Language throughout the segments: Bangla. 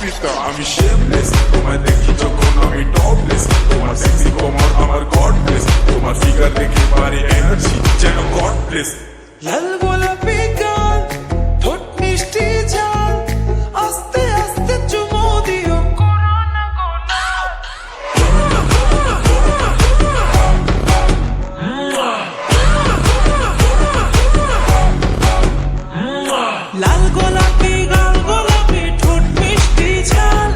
পিতা আমি শেমলেস, তোমায় দেখি যখন আমি টপলেস, তোমার সেক্সি কোমর আমার গড ব্লেস, তোমার ফিগার দেখে পারে এনার্জি যেন গড ব্লেস। লাল গোলাপি গাল, ঠোঁট মিষ্টি ঝাল, আস্তে আস্তে চুমো দিও করোনা গোলাপ। লাল গোলাপি গাল গোলাপি ঠোঁট মিষ্টি ঝাল,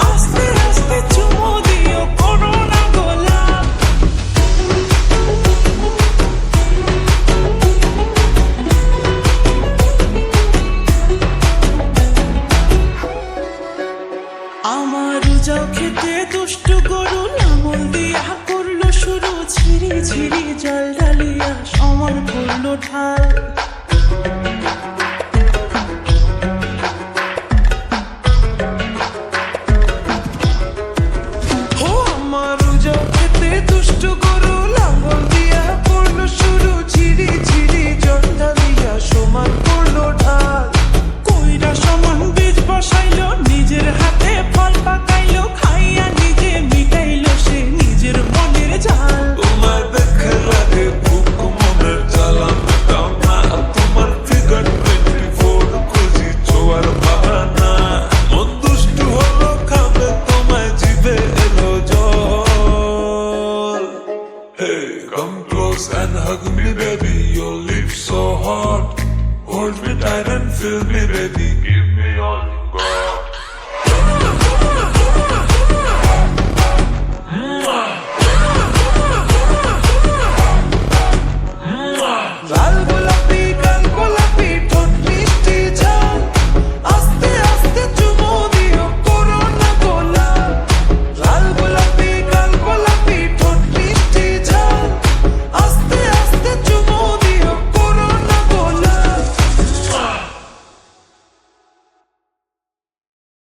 আস্তে আস্তে চুমো দিও করোনা গোলাপ। আমার যাও খেতে দুষ্টু গরু লাঙল দিয়া করলো শুরু, ঝিরি ঝিরি জল ঢালিয়া সমান করলো ঢাল। ও আমার যাও খেতে দুষ্টু গরু লাঙল দিয়া করলো শুরু, ঝিরি ঝিরি জল ঢালিয়া সমান করলো ঢাল। কইরা সমান বীজ বসাইলো, নিজের হাতে ফল পাকাইলো, খাইয়া নিজে মিটাইলো সে নিজের মনের ঝাল। তোমায় দেখে লাগে বুক মনের জ্বালা মেটাও না, তোমার ফিগার 24 খুঁজি ছোঁয়ার বাহানা। মন দুষ্টু হলো খাবে তোমায়, জিভে এলো জল। Hey, come close and hug me baby, your lips so hot. Hold me tight and feel me baby, give me all you got.